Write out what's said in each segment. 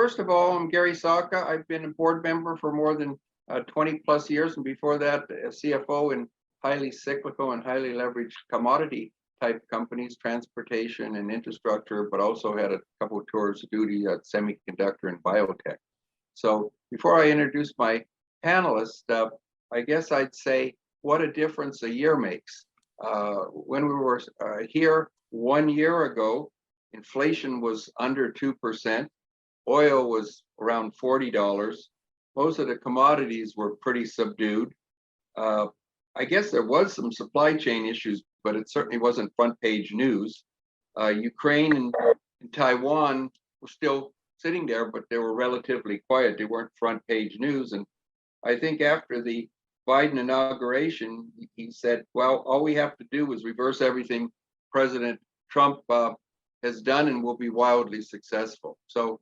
First of all, I'm Gary Sawka. I've been a board member for more than 20 plus years, and before that, a CFO in highly cyclical and highly leveraged commodity type companies, transportation and infrastructure, but also had a couple of tours of duty at semiconductor and biotech. So before I introduce my panelists, I guess I'd say what a difference a year makes. When we were here 1 year ago, inflation was under 2%. Oil was around $40. Most of the commodities were pretty subdued. I guess there was some supply chain issues, but it certainly wasn't front page news. Ukraine and Taiwan were still sitting there, but they were relatively quiet. They weren't front page news. And I think after the Biden inauguration, he said, well, all we have to do is reverse everything President Trump has done and we'll be wildly successful. So,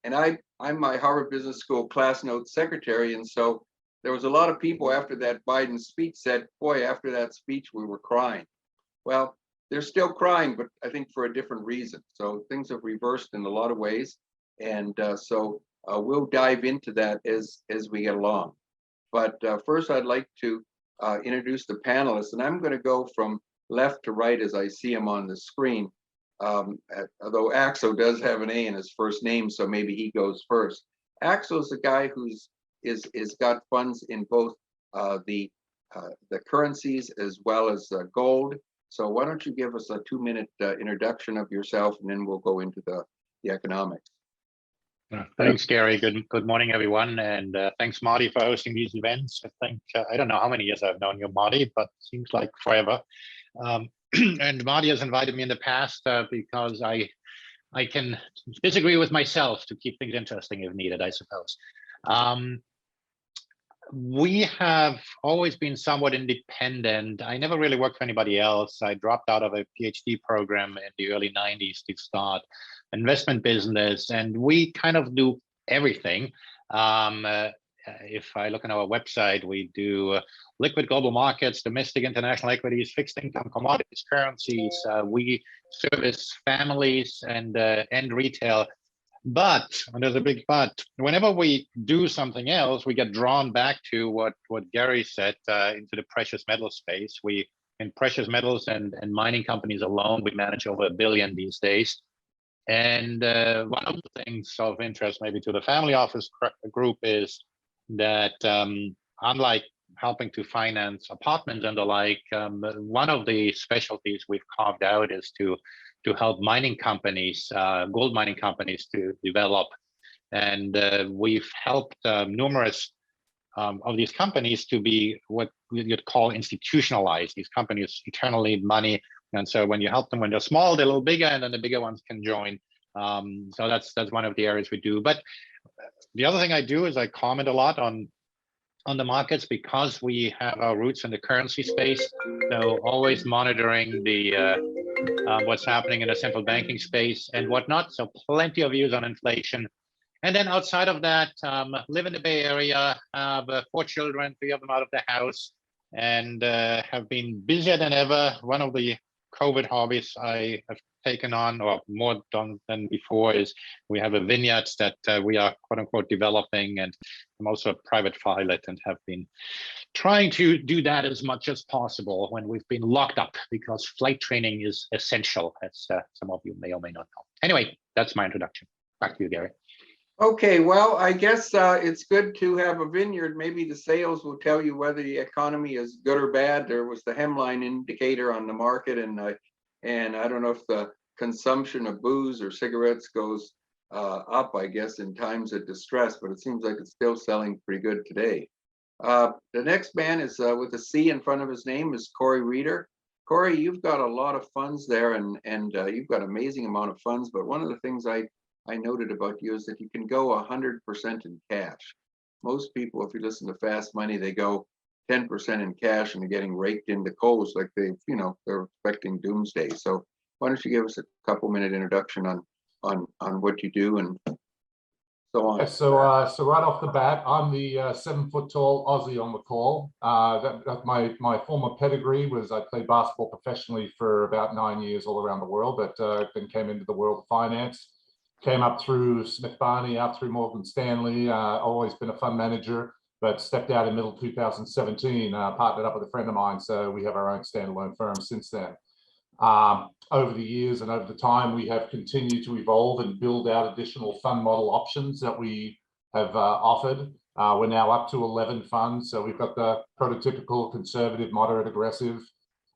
and I'm my Harvard Business School class notes secretary. And so there was a lot of people after that Biden speech said, boy, after that speech, we were crying. Well, they're still crying, but I think for a different reason. So things have reversed in a lot of ways. And so we'll dive into that as we get along. But first, I'd like to introduce the panelists. And I'm going to go from left to right as I see them on the screen. Although Axel does have an A in his first name, so maybe he goes first. Axel's a guy who's got funds in both the currencies as well as gold. So why don't you give us a 2-minute introduction of yourself, and then we'll go into the economics. Thanks, Gary. Good morning, everyone, and thanks, Marty, for hosting these events. I think I don't know how many years I've known you, Marty, but seems like forever. And Marty has invited me in the past because I can disagree with myself to keep things interesting if needed, I suppose. We have always been somewhat independent. I never really worked for anybody else. I dropped out of a PhD program in the early 90s to start investment business, and we kind of do everything. If I look on our website, we do liquid global markets, domestic, international equities, fixed income, commodities, currencies. We service families and retail. But, and there's a big but, whenever we do something else, we get drawn back to what Gary said, into the precious metal space. We, in precious metals and mining companies alone, we manage over $1 billion these days. And one of the things of interest maybe to the family office group is that unlike helping to finance apartments and the like, one of the specialties we've carved out is to help mining companies, gold mining companies to develop. And we've helped numerous of these companies to be what you'd call institutionalized. These companies eternally need money. And so when you help them when they're small, they're a little bigger, and then the bigger ones can join. So that's one of the areas we do. But the other thing I do is I comment a lot on the markets because we have our roots in the currency space. So always monitoring the what's happening in the central banking space and whatnot. So plenty of views on inflation. And then outside of that, live in the Bay Area, have 4 children, 3 of them out of the house, and have been busier than ever. One of the COVID hobbies I have taken on, or more done than before, is we have a vineyard that we are quote unquote developing, and I'm also a private pilot and have been trying to do that as much as possible when we've been locked up, because flight training is essential, as some of you may or may not know. Anyway, that's my introduction. Back to you, Gary. Okay, well, I guess it's good to have a vineyard. Maybe the sales will tell you whether the economy is good or bad. There was the hemline indicator on the market, and I don't know if the consumption of booze or cigarettes goes up, I guess, in times of distress, but it seems like it's still selling pretty good today. The next man is with a C in front of his name is Cory Reeder. Cory, you've got a lot of funds there, and you've got an amazing amount of funds, but one of the things I noted about you is that you can go 100% in cash. Most people, if you listen to Fast Money, they go 10% in cash and they're getting raked into coals like they're expecting doomsday. So why don't you give us a couple-minute introduction on what you do and so on. Yeah, so right off the bat, I'm the 7-foot-tall Aussie on the call. My former pedigree was I played basketball professionally for about 9 years all around the world, but then came into the world of finance. came up through Smith Barney, out through Morgan Stanley, always been a fund manager, but stepped out in middle 2017, partnered up with a friend of mine. So we have our own standalone firm since then. Over the years and over the time, we have continued to evolve and build out additional fund model options that we have offered. We're now up to 11 funds. So we've got the prototypical conservative, moderate, aggressive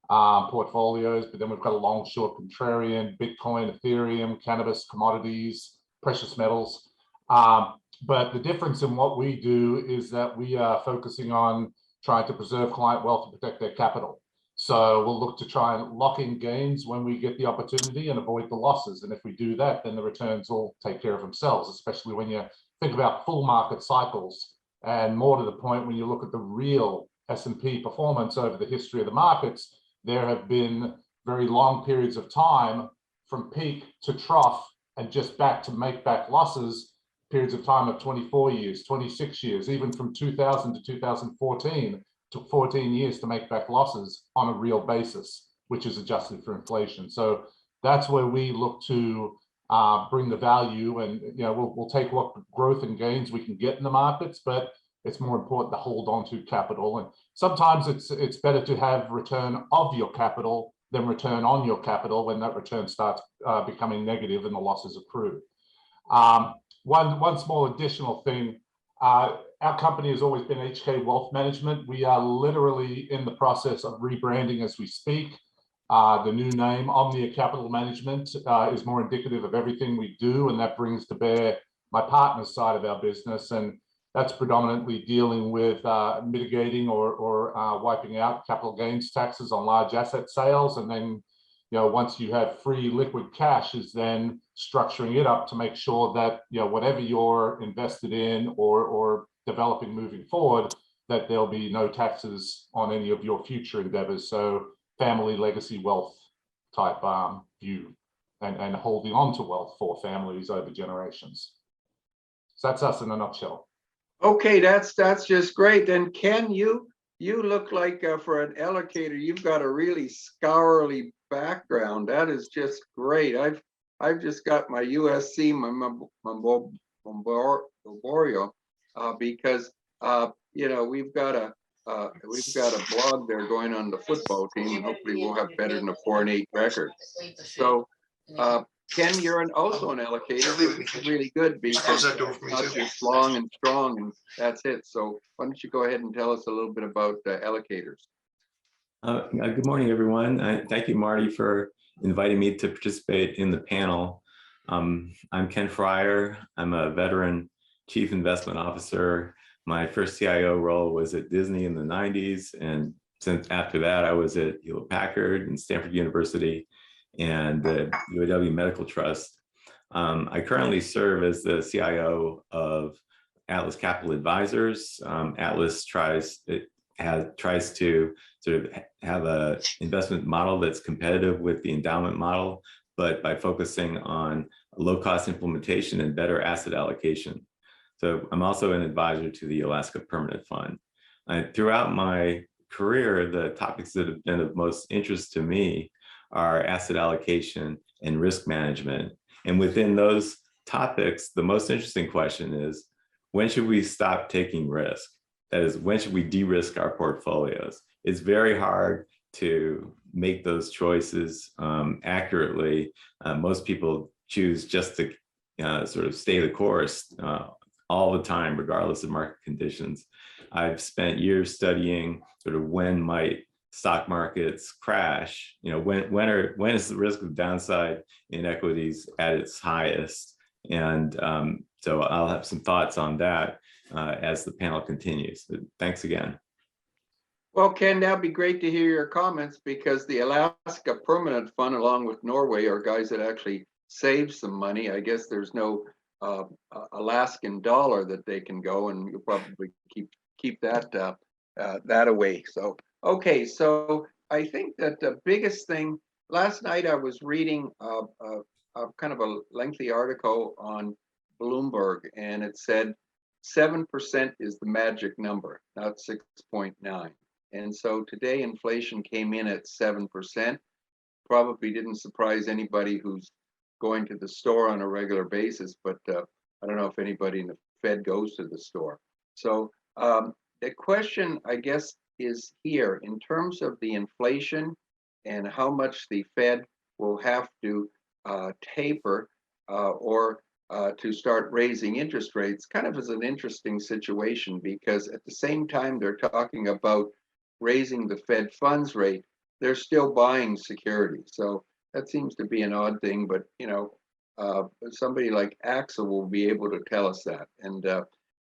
portfolios, but then we've got a long, short, contrarian, Bitcoin, Ethereum, cannabis, commodities, precious metals. But the difference in what we do is that we are focusing on trying to preserve client wealth and protect their capital. So we'll look to try and lock in gains when we get the opportunity and avoid the losses. And if we do that, then the returns will take care of themselves, especially when you think about full market cycles. And more to the point, when you look at the real S&P performance over the history of the markets, there have been very long periods of time from peak to trough and just back to make back losses, periods of time of 24 years, 26 years, even from 2000 to 2014, took 14 years to make back losses on a real basis, which is adjusted for inflation. So that's where we look to bring the value, and we'll take what growth and gains we can get in the markets, but it's more important to hold on to capital. And sometimes it's better to have return of your capital than return on your capital when that return starts becoming negative and the losses accrue. One small additional thing, our company has always been HK Wealth Management. We are literally in the process of rebranding as we speak. The new name, Omnia Capital Management, is more indicative of everything we do, and that brings to bear my partner's side of our business, and that's predominantly dealing with mitigating or wiping out capital gains taxes on large asset sales, and then once you have free liquid cash, is then structuring it up to make sure that whatever you're invested in or developing moving forward, that there'll be no taxes on any of your future endeavors. So family legacy wealth type view, and holding on to wealth for families over generations. So that's us in a nutshell. Okay, that's just great. And Ken, you look like for an allocator, you've got a really scholarly background. That is just great. I've just got my USC, my memorial, because we've got a blog there going on the football team, and hopefully we'll have better than a 4-8 record. So Ken, you're also an allocator, which is really good because it's not just long and strong and that's it. So why don't you go ahead and tell us a little bit about allocators? Good morning, everyone. Thank you, Marty, for inviting me to participate in the panel. I'm Ken Frier. I'm a veteran chief investment officer. My first CIO role was at Disney in the 90s. And since after that, I was at Hewlett-Packard and Stanford University and the UAW Medical Trust. I currently serve as the CIO of Atlas Capital Advisors. Atlas tries to sort of have an investment model that's competitive with the endowment model, but by focusing on low-cost implementation and better asset allocation. So I'm also an advisor to the Alaska Permanent Fund. Throughout my career, the topics that have been of most interest to me are asset allocation and risk management. And within those topics, the most interesting question is, when should we stop taking risk? That is, when should we de-risk our portfolios? It's very hard to make those choices accurately. Most people choose just to sort of stay the course all the time, regardless of market conditions. I've spent years studying sort of when might stock markets crash. When is the risk of downside in equities at its highest? And so I'll have some thoughts on that as the panel continues. But thanks again. Well, Ken, that'd be great to hear your comments, because the Alaska Permanent Fund, along with Norway, are guys that actually save some money. I guess there's no Alaskan dollar that they can go, and you'll probably keep that away. So okay, so I think that the biggest thing, last night I was reading a kind of a lengthy article on Bloomberg, and it said 7% is the magic number, not 6.9. And so today inflation came in at 7%. Probably didn't surprise anybody who's going to the store on a regular basis, but I don't know if anybody in the Fed goes to the store. So the question, I guess, is here in terms of the inflation and how much the Fed will have to taper or to start raising interest rates. Kind of is an interesting situation, because at the same time they're talking about raising the Fed funds rate, they're still buying securities. So that seems to be an odd thing, but somebody like Axel will be able to tell us that. And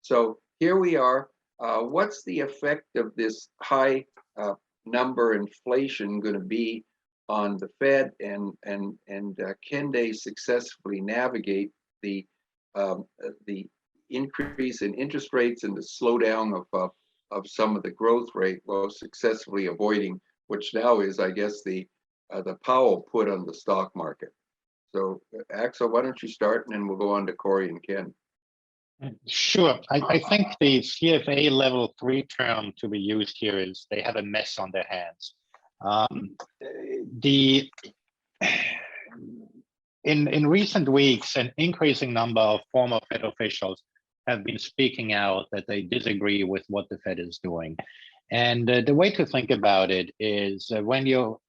so here we are. What's the effect of this high number inflation going to be on the Fed, and can they successfully navigate the increase in interest rates and the slowdown of some of the growth rate, while successfully avoiding, which now is, I guess, the Powell put on the stock market. So Axel, why don't you start, and then we'll go on to Cory and Ken. Sure. I think the CFA level 3 term to be used here is they have a mess on their hands. In recent weeks, an increasing number of former Fed officials have been speaking out that they disagree with what the Fed is doing. And the way to think about it is when you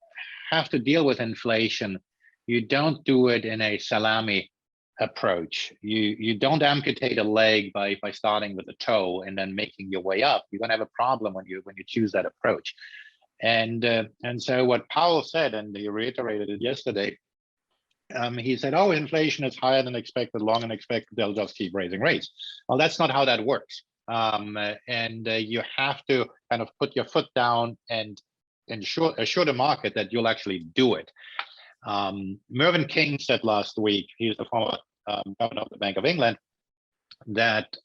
have to deal with inflation, you don't do it in a salami approach. You don't amputate a leg by starting with a toe and then making your way up. You're going to have a problem when you choose that approach. And so what Powell said, and he reiterated it yesterday, he said, oh, inflation is higher than expected, longer than expected, they'll just keep raising rates. Well, that's not how that works. And you have to kind of put your foot down and assure the market that you'll actually do it. Mervyn King said last week, he's the former governor of the Bank of England, that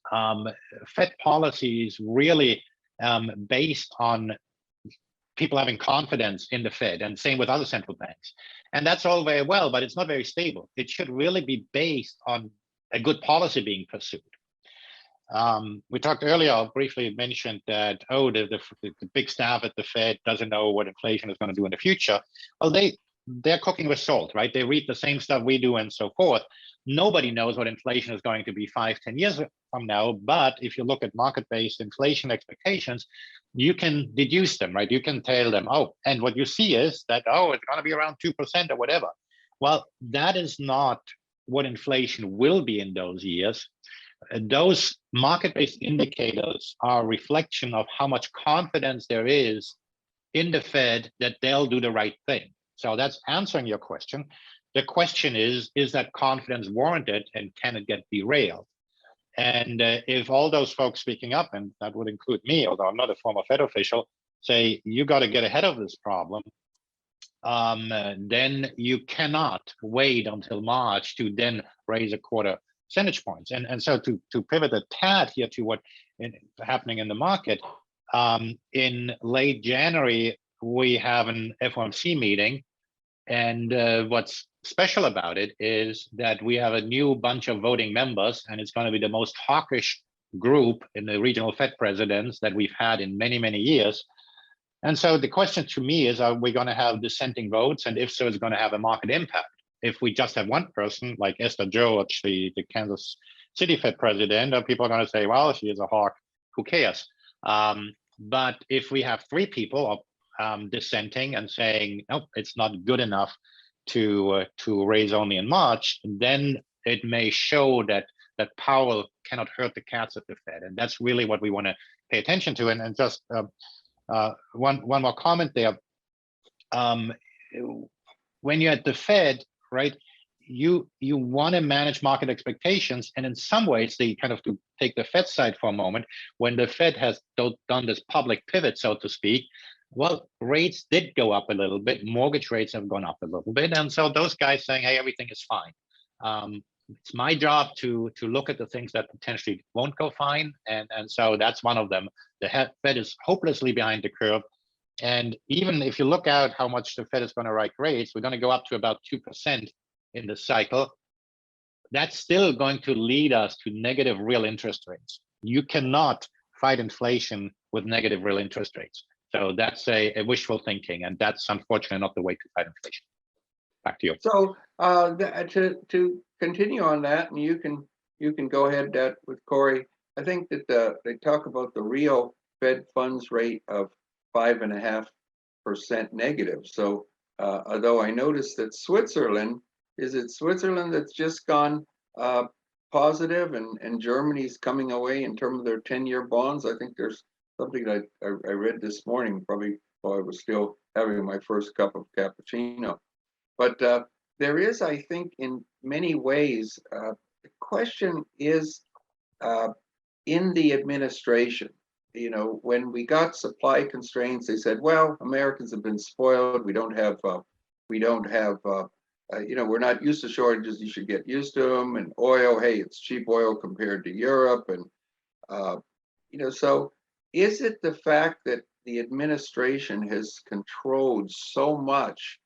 Fed policy is really based on people having confidence in the Fed, and same with other central banks. And that's all very well, but it's not very stable. It should really be based on a good policy being pursued. We talked earlier, I briefly mentioned that, oh, the big staff at the Fed doesn't know what inflation is going to do in the future. Well, they're cooking with salt, right? They read the same stuff we do and so forth. Nobody knows what inflation is going to be 5-10 years from now. But if you look at market-based inflation expectations, you can deduce them, right? You can tell them, oh, and what you see is that, oh, it's going to be around 2% or whatever. Well, that is not what inflation will be in those years. Those market-based indicators are a reflection of how much confidence there is in the Fed that they'll do the right thing. So that's answering your question. The question is that confidence warranted, and can it get derailed? And if all those folks speaking up, and that would include me, although I'm not a former Fed official, say, you got to get ahead of this problem, then you cannot wait until March to then raise a quarter percentage points. And so to pivot a tad here to what is happening in the market, in late January, we have an FOMC meeting. And what's special about it is that we have a new bunch of voting members, and it's going to be the most hawkish group in the regional Fed presidents that we've had in many, many years. And so the question to me is, are we going to have dissenting votes? And if so, it's going to have a market impact. If we just have one person, like Esther George, the Kansas City Fed president, people are going to say, well, she is a hawk, who cares? But if we have three people dissenting and saying, no, it's not good enough to raise only in March, then it may show that Powell cannot hurt the cats at the Fed. And that's really what we want to pay attention to. And just one more comment there. When you're at the Fed, right, you want to manage market expectations. And in some ways, they kind of, to take the Fed side for a moment, when the Fed has done this public pivot, so to speak, well, rates did go up a little bit. Mortgage rates have gone up a little bit. And so those guys saying, hey, everything is fine. It's my job to look at the things that potentially won't go fine. And so that's one of them. The Fed is hopelessly behind the curve. And even if you look out how much the Fed is going to hike rates, we're going to go up to about 2% in the cycle. That's still going to lead us to negative real interest rates. You cannot fight inflation with negative real interest rates. So that's a wishful thinking, and that's unfortunately not the way to fight inflation. Back to you. So to continue on that, and you can go ahead with Cory. I think that they talk about the real Fed funds rate of 5.5% negative. So although I noticed that Switzerland, is it Switzerland that's just gone positive, and Germany's coming away in terms of their 10-year bonds? I think there's something that I read this morning, probably while I was still having my first cup of cappuccino. But there is, I think, in many ways, the question is in the administration. You know, when we got supply constraints, they said, well, Americans have been spoiled. We don't have, you know, we're not used to shortages. You should get used to them. And oil, hey, it's cheap oil compared to Europe. And, you know, so is it the fact that the administration has controlled so much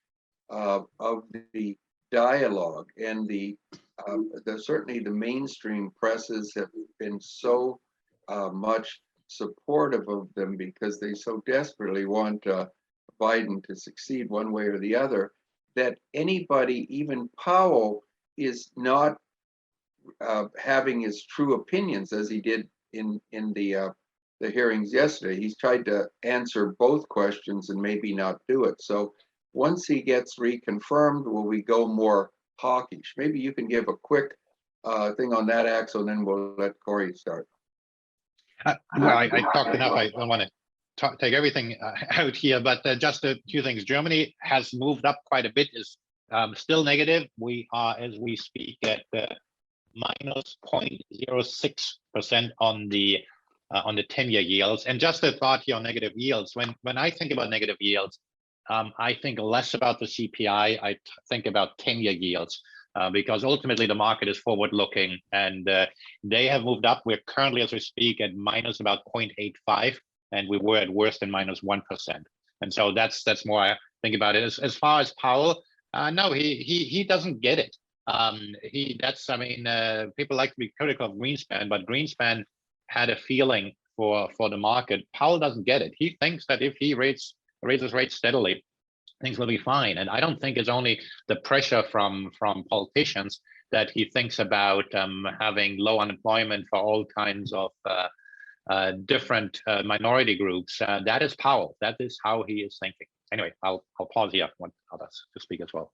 of the dialogue, and certainly the mainstream presses have been so much supportive of them because they so desperately want Biden to succeed one way or the other, that anybody, even Powell, is not having his true opinions as he did in the hearings yesterday. He's tried to answer both questions and maybe not do it. So once he gets reconfirmed, will we go more hawkish? Maybe you can give a quick thing on that, Axel, and then we'll let Cory start. Well, I talked enough. I don't want to take everything out here, but just a few things. Germany has moved up quite a bit, is still negative. We are, as we speak, at minus 0.06% on the 10-year yields. And just a thought here on negative yields. When I think about negative yields, I think less about the CPI. I think about 10-year yields. Because ultimately the market is forward-looking, and they have moved up. We're currently, as we speak, at minus about 0.85, and we were at worst in minus 1%. And so that's more I think about it. As far as Powell, no, he doesn't get it. People like to be critical of Greenspan, but Greenspan had a feeling for the market. Powell doesn't get it. He thinks that if he raises rates steadily, things will be fine. And I don't think it's only the pressure from politicians that he thinks about having low unemployment for all kinds of different minority groups. That is Powell. That is how he is thinking. Anyway, I'll pause here. I want others to speak as well.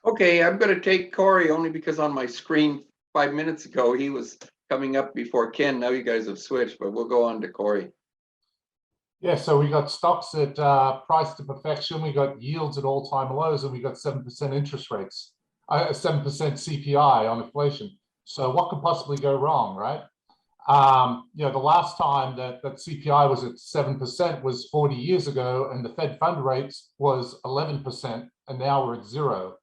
Okay, I'm going to take Cory only because on my screen 5 minutes ago, he was coming up before Ken. Now you guys have switched, but we'll go on to Cory. Yeah, so we got stocks at price to perfection. We got yields at all-time lows, and we got 7% interest rates, 7% CPI on inflation. So what could possibly go wrong, right? You know, the last time that CPI was at 7% was 40 years ago, and the Fed fund rate was 11%, and now we're at 0.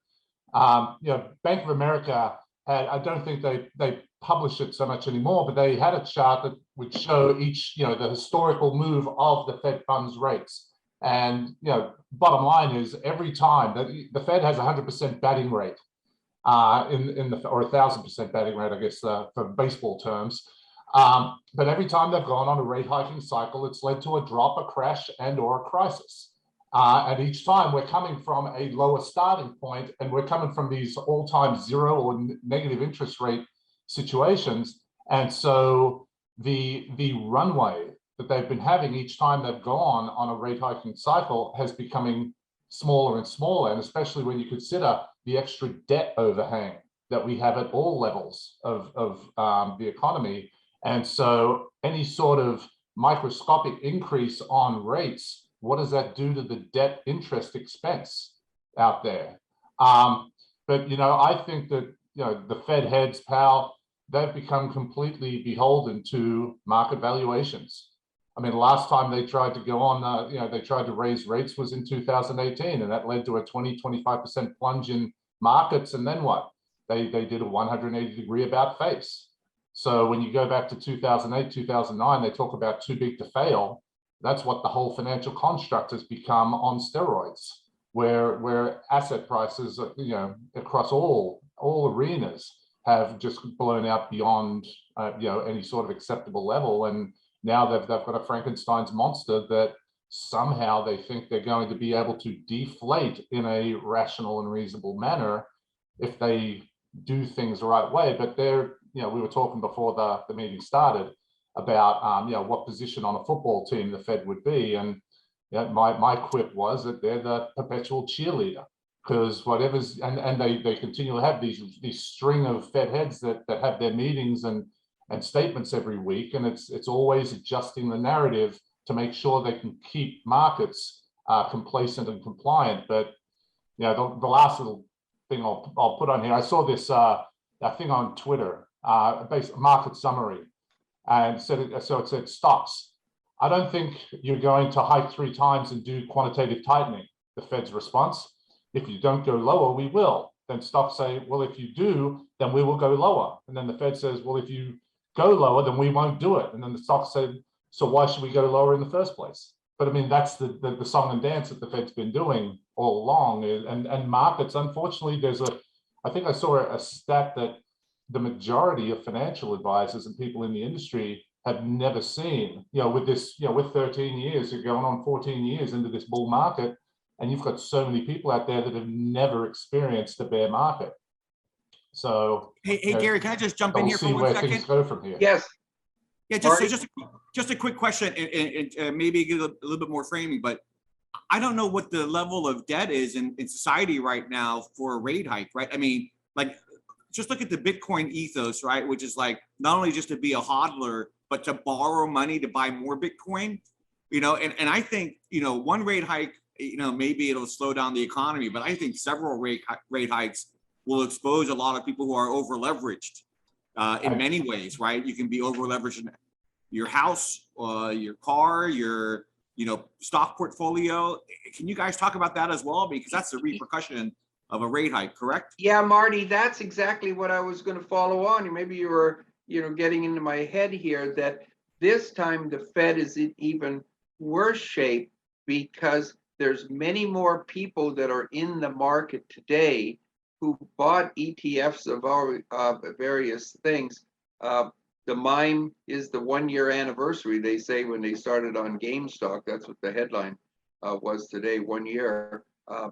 You know, Bank of America had, I don't think they publish it so much anymore, but they had a chart that would show each, you know, the historical move of the Fed funds rates. And, you know, bottom line is every time that the Fed has 100% batting rate or 1,000% batting rate, I guess, for baseball terms. But every time they've gone on a rate hiking cycle, it's led to a drop, a crash, and or a crisis. And each time we're coming from a lower starting point, and we're coming from these all-time 0 or negative interest rate situations. And so the runway that they've been having each time they've gone on a rate hiking cycle has becoming smaller and smaller, and especially when you consider the extra debt overhang that we have at all levels of the economy. And so any sort of microscopic increase on rates, what does that do to the debt interest expense out there? But, you know, I think that, you know, the Fed heads, Powell, they've become completely beholden to market valuations. I mean, last time they tried to go on, you know, they tried to raise rates was in 2018, and that led to a 20-25% plunge in markets. And then what? They did a 180-degree about face. So when you go back to 2008, 2009, they talk about too big to fail. That's what the whole financial construct has become on steroids, where asset prices, you know, across all arenas have just blown out beyond, you know, any sort of acceptable level. And now they've got a Frankenstein's monster that somehow they think they're going to be able to deflate in a rational and reasonable manner if they do things the right way. But they're, we were talking before the meeting started about, what position on a football team the Fed would be. And my quip was that they're the perpetual cheerleader, because whatever's, and they continue to have these string of Fed heads that have their meetings and statements every week. And it's always adjusting the narrative to make sure they can keep markets complacent and compliant. But the last little thing I'll put on here, I saw this thing on Twitter, based market summary, and it said stocks. I don't think you're going to hike 3 times and do quantitative tightening. The Fed's response: if you don't go lower, we will. Then stocks say, well, if you do, then we will go lower. And then the Fed says, well, if you go lower, then we won't do it. And then the stocks say, so why should we go lower in the first place? But I mean, that's the song and dance that the Fed's been doing all along. And markets, unfortunately, I think I saw a stat that the majority of financial advisors and people in the industry have never seen, with this, with 13 years, you're going on 14 years into this bull market, and you've got so many people out there that have never experienced a bear market. So, hey, Gary, can I just jump in we'll here for see 1 where second? things go from here. Yes. Yeah, just a quick question, and maybe get a little bit more framing, but I don't know what the level of debt is in society right now for a rate hike, right? I mean, like, just look at the Bitcoin ethos, right? Which is like, not only just to be a hodler, but to borrow money to buy more Bitcoin, and I think, one rate hike, maybe it'll slow down the economy, but I think several rate hikes will expose a lot of people who are over leveraged in many ways, right? You can be over leveraged in your house, your car, your stock portfolio. Can you guys talk about that as well? Because that's the repercussion of a rate hike, correct? Yeah, Marty, that's exactly what I was going to follow on. Maybe you were, getting into my head here, that this time the Fed is in even worse shape because there's many more people that are in the market today who bought ETFs of our various things. The mine is the 1-year anniversary, they say, when they started on GameStop. That's what the headline was today, 1 year.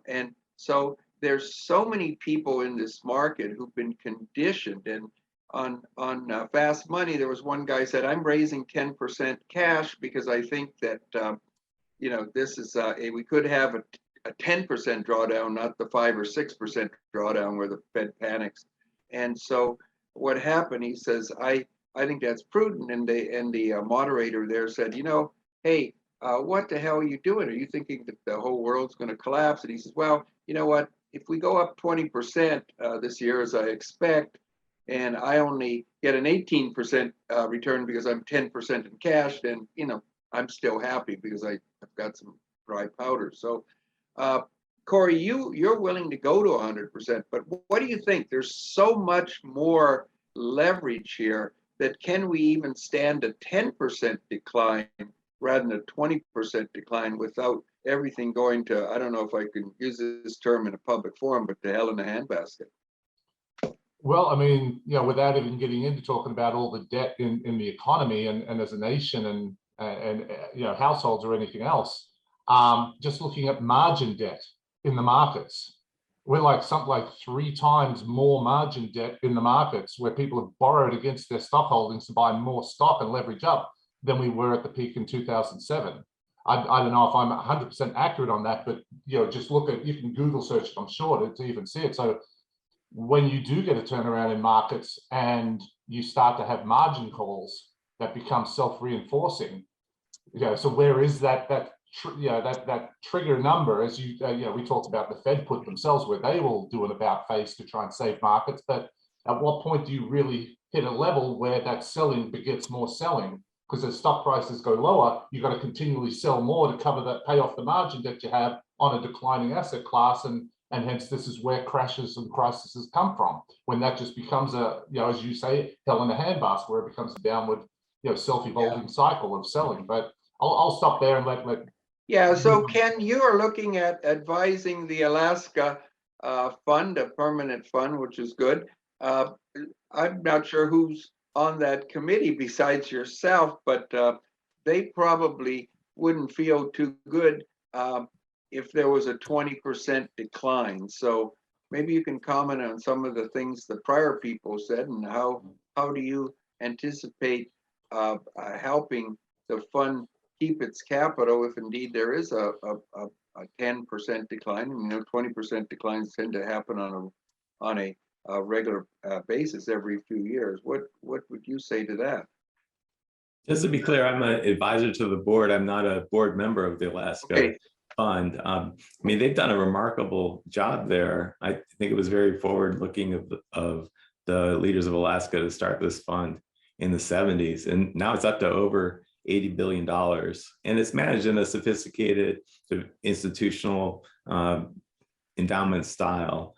And so there's so many people in this market who've been conditioned. And on Fast Money, there was one guy said, I'm raising 10% cash because I think that, this is, we could have a 10% drawdown, not the 5 or 6% drawdown where the Fed panics. And so what happened, he says, I think that's prudent. And the moderator there said, hey, what the hell are you doing? Are you thinking that the whole world's going to collapse? And he says, well, you know what? If we go up 20% this year, as I expect, and I only get an 18% return because I'm 10% in cash, then, I'm still happy because I've got some dry powder. So, Cory, you're willing to go to 100%, but what do you think? There's so much more leverage here that can we even stand a 10% decline rather than a 20% decline without everything going to, I don't know if I can use this term in a public forum, but to hell in a handbasket? Well, I mean, without even getting into talking about all the debt in the economy and as a nation and households or anything else, just looking at margin debt in the markets, we're like something like 3 times more margin debt in the markets, where people have borrowed against their stock holdings to buy more stock and leverage up than we were at the peak in 2007. I don't know if I'm 100% accurate on that, but just look at, you can Google search it, I'm sure, to even see it. So when you do get a turnaround in markets and you start to have margin calls that become self-reinforcing, so where is that trigger number? As we talked about, the Fed put themselves where they will do an about face to try and save markets, but at what point do you really hit a level where that selling begets more selling? Because as stock prices go lower, you've got to continually sell more to cover that, pay off the margin that you have on a declining asset class, and hence this is where crashes and crises come from, when that just becomes a, as you say, hell in a handbasket, where it becomes a downward, self-evolving cycle of selling. But I'll stop there and let. Yeah. So Ken, you are looking at advising the Alaska fund, a permanent fund, which is good. I'm not sure who's on that committee besides yourself, but they probably wouldn't feel too good if there was a 20% decline. So maybe you can comment on some of the things the prior people said, and how do you anticipate helping the fund keep its capital if indeed there is a 10% decline? And, 20% declines tend to happen on a regular basis every few years. What would you say to that? Just to be clear, I'm an advisor to the board. I'm not a board member of the Alaska Fund. I mean, they've done a remarkable job there. I think it was very forward-looking of the leaders of Alaska to start this fund in the 70s, and now it's up to over $80 billion, and it's managed in a sophisticated sort of institutional endowment style.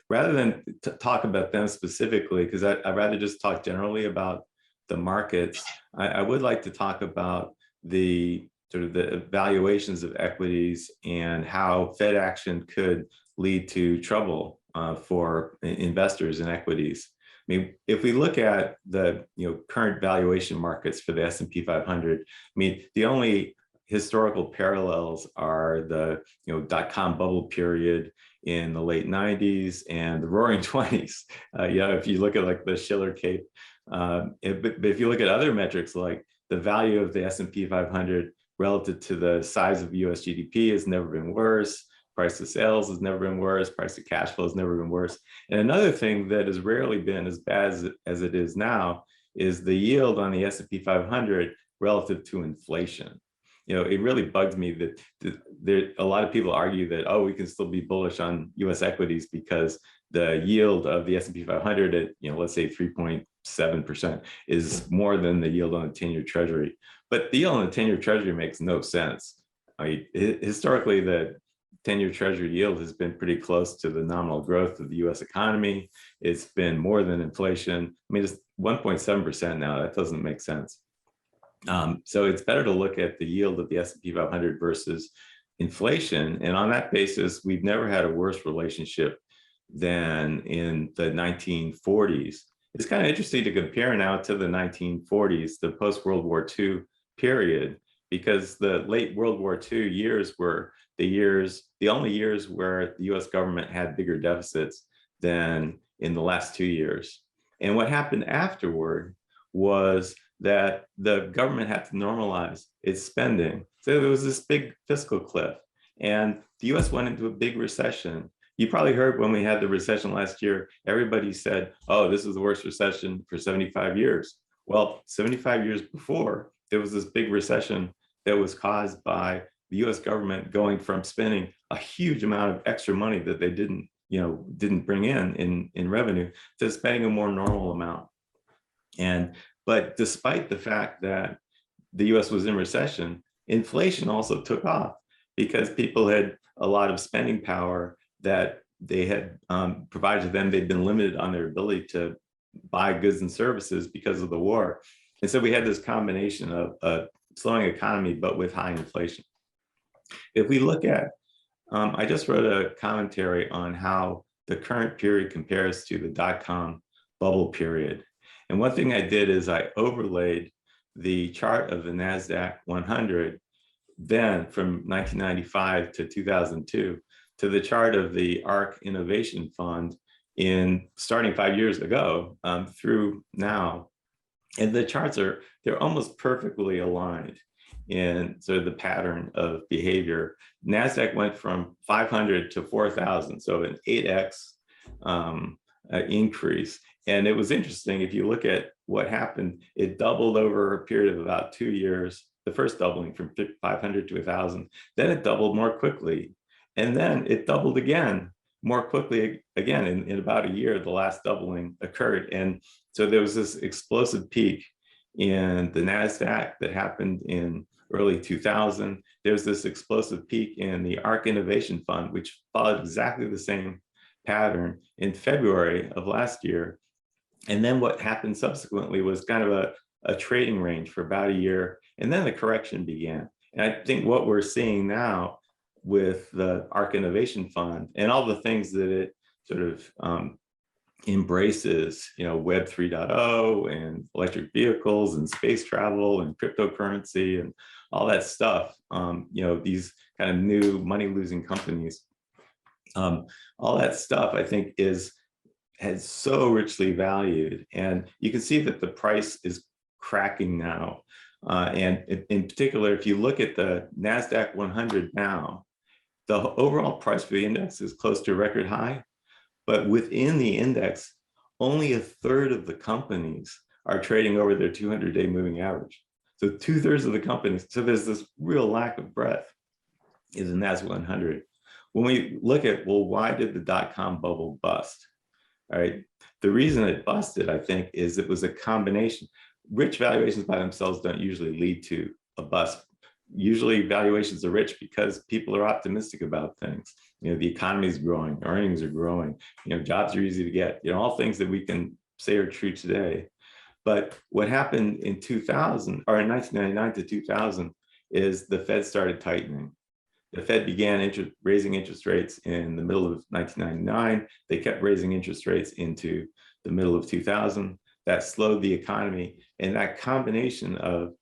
Rather than talk about them specifically, because I'd rather just talk generally about the markets, I would like to talk about the sort of the valuations of equities and how Fed action could lead to trouble for investors in equities. I mean, if we look at the current valuation markets for the S&P 500, I mean, the only historical parallels are the dot-com bubble period in the late 90s and the roaring 20s. If you look at like the Shiller Cape, but if you look at other metrics like the value of the S&P 500 relative to the size of US GDP has never been worse. Price to sales has never been worse. Price to cash flow has never been worse. And another thing that has rarely been as bad as it is now is the yield on the S&P 500 relative to inflation. It really bugs me that a lot of people argue that, oh, we can still be bullish on US equities because the yield of the S&P 500 at, let's say 3.7% is more than the yield on the 10-year treasury. But the yield on the 10-year treasury makes no sense. I mean, historically, the 10-year treasury yield has been pretty close to the nominal growth of the US economy. It's been more than inflation. I mean, it's 1.7% now. That doesn't make sense. So it's better to look at the yield of the S&P 500 versus inflation. And on that basis, we've never had a worse relationship than in the 1940s. It's kind of interesting to compare now to the 1940s, the post-World War II period, because the late World War II years were the only years where the US government had bigger deficits than in the last 2 years. And what happened afterward was that the government had to normalize its spending. So there was this big fiscal cliff, and the US went into a big recession. You probably heard when we had the recession last year, everybody said, oh, this is the worst recession for 75 years. Well, 75 years before, there was this big recession that was caused by the US government going from spending a huge amount of extra money that they didn't bring in revenue to spending a more normal amount. But despite the fact that the US was in recession, inflation also took off because people had a lot of spending power that they had provided to them. They'd been limited on their ability to buy goods and services because of the war. And so we had this combination of a slowing economy, but with high inflation. If we look at, I just wrote a commentary on how the current period compares to the dot-com bubble period. And one thing I did is I overlaid the chart of the NASDAQ 100 then from 1995 to 2002 to the chart of the ARK Innovation Fund in starting 5 years ago through now. And the charts they're almost perfectly aligned in sort of the pattern of behavior. NASDAQ went from 500 to 4,000, so an 8x increase. And it was interesting, if you look at what happened, it doubled over a period of about 2 years, the first doubling from 500 to 1,000. Then it doubled more quickly. And then it doubled again, more quickly again in about a year, the last doubling occurred. And so there was this explosive peak in the NASDAQ that happened in early 2000. There's this explosive peak in the ARK Innovation Fund, which followed exactly the same pattern in February of last year. And then what happened subsequently was kind of a trading range for about a year, and then the correction began. And I think what we're seeing now with the ARK Innovation Fund and all the things that it sort of embraces, Web 3.0 and electric vehicles and space travel and cryptocurrency and all that stuff, these kind of new money-losing companies, all that stuff, I think, has so richly valued. And you can see that the price is cracking now. And in particular, if you look at the NASDAQ 100 now, the overall price for the index is close to a record high. But within the index, only a third of the companies are trading over their 200-day moving average. So 2/3 of the companies, so there's this real lack of breadth in the NASDAQ 100. When we look at, well, why did the dot-com bubble bust? All right, the reason it busted, I think, is it was a combination. Rich valuations by themselves don't usually lead to a bust. Usually valuations are rich because people are optimistic about things. The economy is growing, earnings are growing, jobs are easy to get, all things that we can say are true today. But what happened in 2000, or in 1999 to 2000, is the Fed started tightening. The Fed began raising interest rates in the middle of 1999. They kept raising interest rates into the middle of 2000. That slowed the economy. And that combination of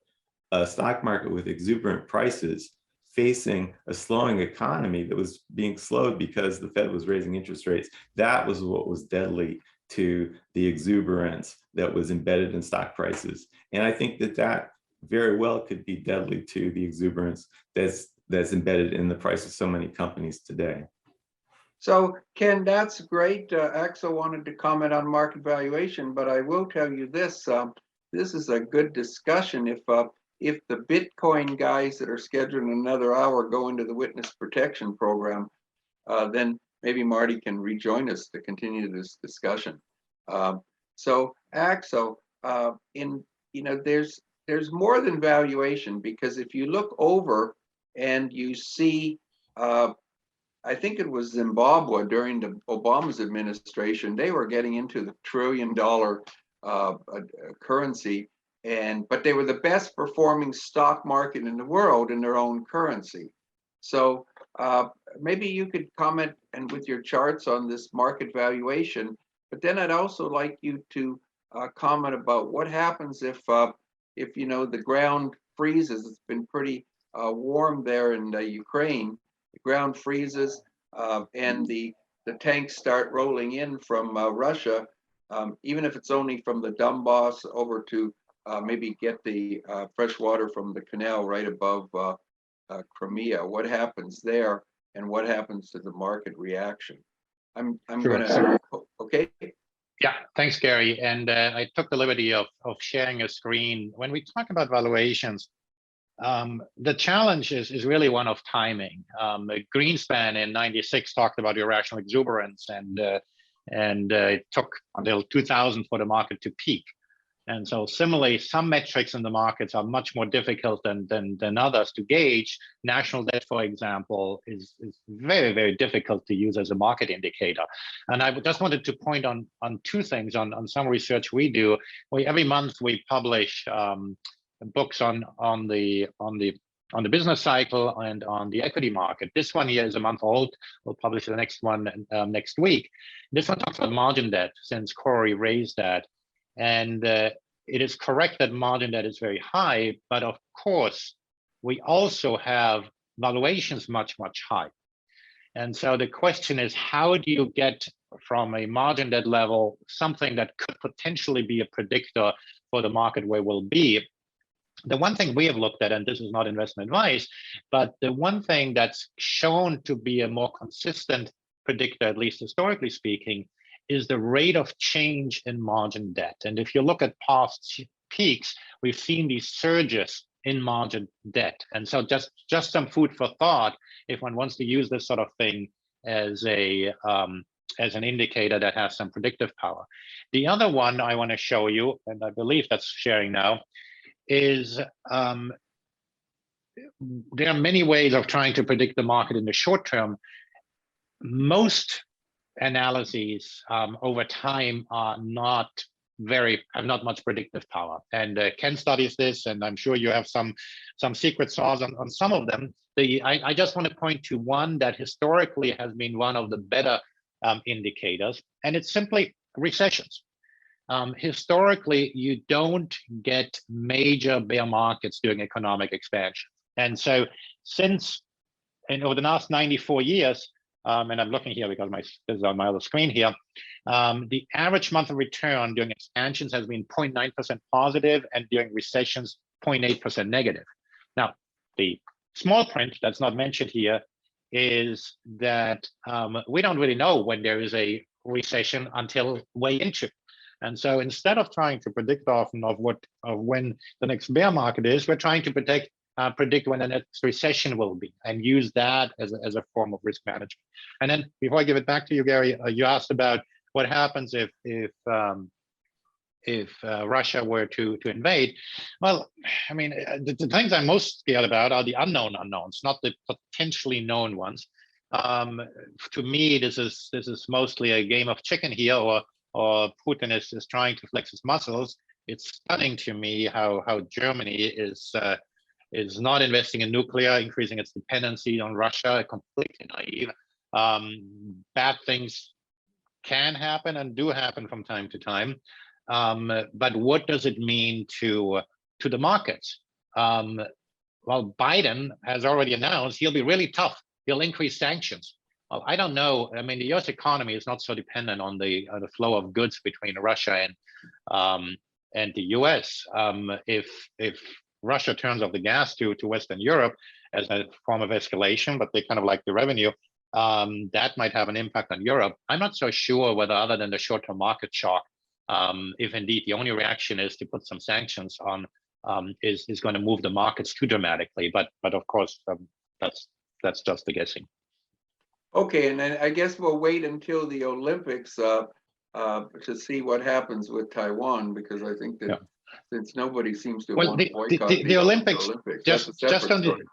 a stock market with exuberant prices facing a slowing economy that was being slowed because the Fed was raising interest rates, that was what was deadly to the exuberance that was embedded in stock prices. And I think that very well could be deadly to the exuberance that's embedded in the price of so many companies today. So Ken, that's great. Axel wanted to comment on market valuation, but I will tell you this, this is a good discussion. If the Bitcoin guys that are scheduled in another hour go into the witness protection program, then maybe Marty can rejoin us to continue this discussion. So Axel, there's more than valuation, because if you look over and you see, I think it was Zimbabwe during the Obama's administration, they were getting into the $1 trillion currency, but they were the best performing stock market in the world in their own currency. So maybe you could comment and with your charts on this market valuation, but then I'd also like you to comment about what happens if the ground freezes. It's been pretty warm there in Ukraine. The ground freezes and the tanks start rolling in from Russia, even if it's only from the Donbass over to maybe get the fresh water from the canal right above Crimea. What happens there, and what happens to the market reaction? I'm Sure. gonna, okay. Yeah, thanks, Gary. And I took the liberty of sharing a screen. When we talk about valuations, the challenge is really one of timing. Greenspan in '96 talked about irrational exuberance, and it took until 2000 for the market to peak. And so similarly, some metrics in the markets are much more difficult than others to gauge. National debt, for example, is very, very difficult to use as a market indicator. And I just wanted to point on two things on some research we do. Every month we publish books on the business cycle and on the equity market. This one here is a month old. We'll publish the next one next week. This one talks about margin debt, since Cory raised that. And it is correct that margin debt is very high, but of course, we also have valuations much, much high. And so the question is, how do you get from a margin debt level something that could potentially be a predictor for the market where we'll be? The one thing we have looked at, and this is not investment advice, but the one thing that's shown to be a more consistent predictor, at least historically speaking, is the rate of change in margin debt. And if you look at past peaks, we've seen these surges in margin debt. And so just some food for thought if one wants to use this sort of thing as an indicator that has some predictive power. The other one I want to show you, and I believe that's sharing now, is there are many ways of trying to predict the market in the short term. Most analyses over time have not much predictive power. And Ken studies this, and I'm sure you have some secret sauce on some of them. I just want to point to one that historically has been one of the better indicators, and it's simply recessions. Historically, you don't get major bear markets during economic expansion. And so over the last 94 years, and I'm looking here because this is on my other screen here, the average monthly return during expansions has been 0.9% positive, and during recessions, 0.8% negative. Now, the small print that's not mentioned here is that we don't really know when there is a recession until way into. And so instead of trying to predict often of when the next bear market is, we're trying to predict when the next recession will be, and use that as a form of risk management. And then before I give it back to you, Gary, you asked about what happens if Russia were to invade. Well, I mean, the things I'm most scared about are the unknown unknowns, not the potentially known ones. To me, this is mostly a game of chicken here, or Putin is trying to flex his muscles. It's stunning to me how Germany is not investing in nuclear, increasing its dependency on Russia, completely naive. Bad things can happen and do happen from time to time. But what does it mean to the markets? Well, Biden has already announced he'll be really tough. He'll increase sanctions. Well, I don't know. I mean, the U.S. economy is not so dependent on the flow of goods between Russia and the U.S. If Russia turns off the gas to Western Europe as a form of escalation, but they kind of like the revenue, that might have an impact on Europe. I'm not so sure whether, other than the short-term market shock, if indeed the only reaction is to put some sanctions on, is going to move the markets too dramatically. But of course, that's just the guessing. Okay, and then I guess we'll wait until the Olympics to see what happens with Taiwan, because I think that since nobody seems to want to boycott the Olympics, that's a separate story.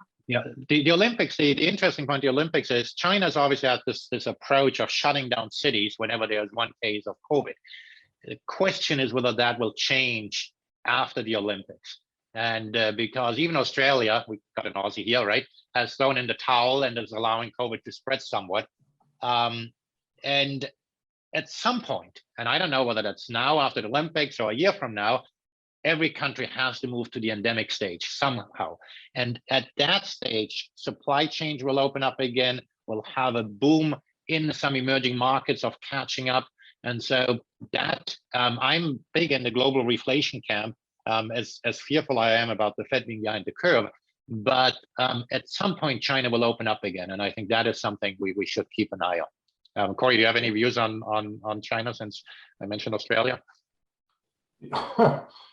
The Olympics, the interesting point of the Olympics is China's obviously had this approach of shutting down cities whenever there's one case of COVID. The question is whether that will change after the Olympics. And because even Australia, we got an Aussie here, right, has thrown in the towel and is allowing COVID to spread somewhat. And at some point, and I don't know whether that's now after the Olympics or a year from now, every country has to move to the endemic stage somehow. And at that stage, supply chains will open up again. We'll have a boom in some emerging markets of catching up. And so that I'm big in the global reflation camp, as fearful I am about the Fed being behind the curve. But at some point, China will open up again. And I think that is something we should keep an eye on. Cory, do you have any views on China, since I mentioned Australia?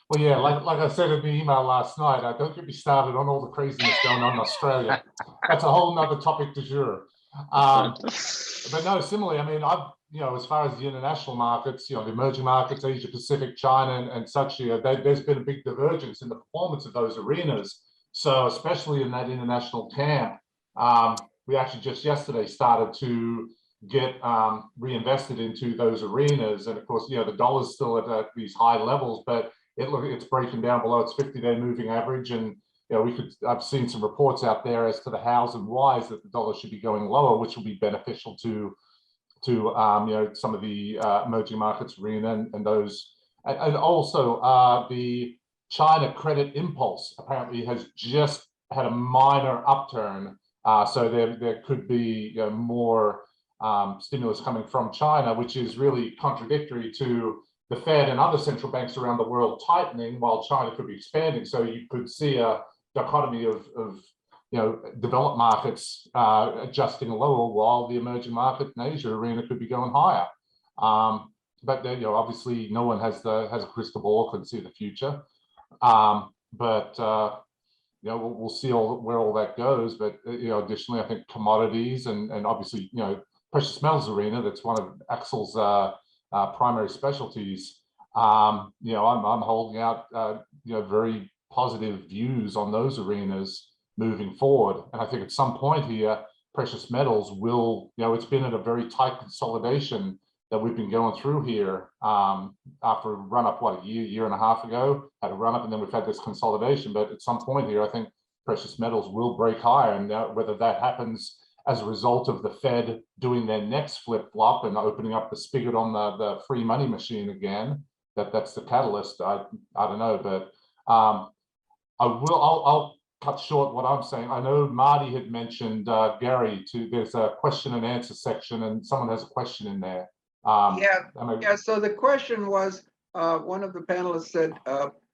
Well, yeah, like I said in the email last night, don't get me started on all the craziness going on in Australia. That's a whole nother topic du jour. But no, similarly, I mean, as far as the international markets, the emerging markets, Asia Pacific, China, and such, there's been a big divergence in the performance of those arenas. So especially in that international camp, we actually just yesterday started to get reinvested into those arenas. And of course, the dollar's still at these high levels, but it's breaking down below its 50-day moving average. And I've seen some reports out there as to the hows and whys that the dollar should be going lower, which will be beneficial to some of the emerging markets arena and those, and also the China credit impulse apparently has just had a minor upturn. So there could be more stimulus coming from China, which is really contradictory to the Fed and other central banks around the world tightening while China could be expanding. So you could see a dichotomy of developed markets adjusting lower while the emerging market in Asia arena could be going higher. But obviously no one has a crystal ball, can see the future. But we'll see where all that goes. But additionally, I think commodities and obviously precious metals arena, that's one of Axel's primary specialties. I'm holding out very positive views on those arenas moving forward. And I think at some point here, precious metals will, it's been at a very tight consolidation that we've been going through here after a run up, a year and a half ago, had a run up, and then we've had this consolidation. But at some point here, I think precious metals will break higher, and whether that happens as a result of the Fed doing their next flip-flop and opening up the spigot on the free money machine again, that's the catalyst. I don't know, but I'll cut short what I'm saying. I know Marty had mentioned Gary too. There's a question and answer section, and someone has a question in there. Yeah. So the question was, one of the panelists said,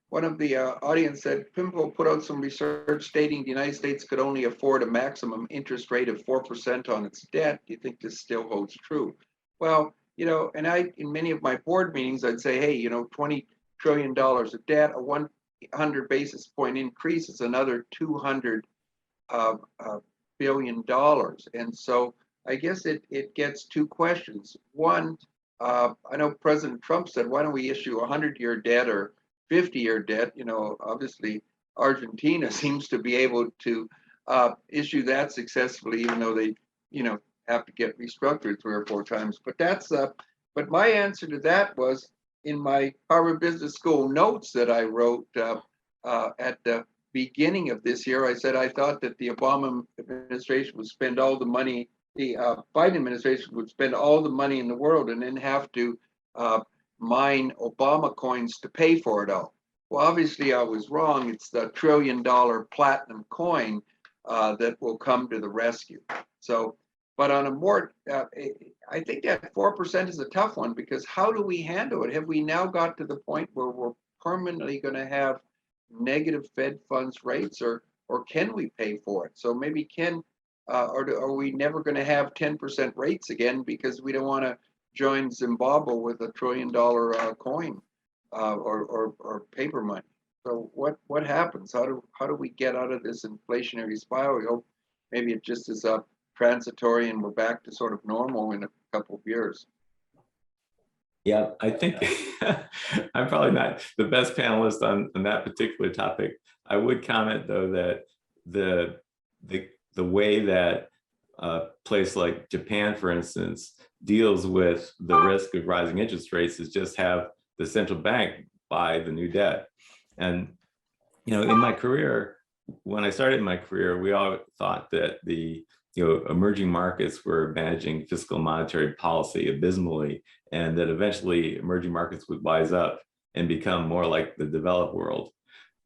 one of the audience said, PIMCO put out some research stating the United States could only afford a maximum interest rate of 4% on its debt. Do you think this still holds true? Well, and in many of my board meetings, I'd say, hey, $20 trillion of debt, a 100 basis point increase is another $200 billion. And so I guess it gets two questions. One, I know President Trump said, why don't we issue a 100-year debt or 50-year debt? Obviously Argentina seems to be able to issue that successfully, even though they, have to get restructured 3 or 4 times. But but my answer to that was in my Harvard Business School notes that I wrote at the beginning of this year. I said I thought that the Obama administration would spend all the money, the Biden administration would spend all the money in the world and then have to mine Obama coins to pay for it all. Well, obviously I was wrong. It's the $1 trillion platinum coin that will come to the rescue. So, but on a more, I think that 4% is a tough one, because how do we handle it? Have we now got to the point where we're permanently going to have negative Fed funds rates, or can we pay for it? So maybe are we never going to have 10% rates again because we don't want to join Zimbabwe with a $1 trillion coin or paper money? So what happens? How do we get out of this inflationary spiral? We hope maybe it just is transitory and we're back to sort of normal in a couple of years. Yeah, I think I'm probably not the best panelist on that particular topic. I would comment though that the way that a place like Japan, for instance, deals with the risk of rising interest rates is just have the central bank buy the new debt. And in my career, when I started my career, we all thought that the emerging markets were managing fiscal monetary policy abysmally, and that eventually emerging markets would wise up and become more like the developed world.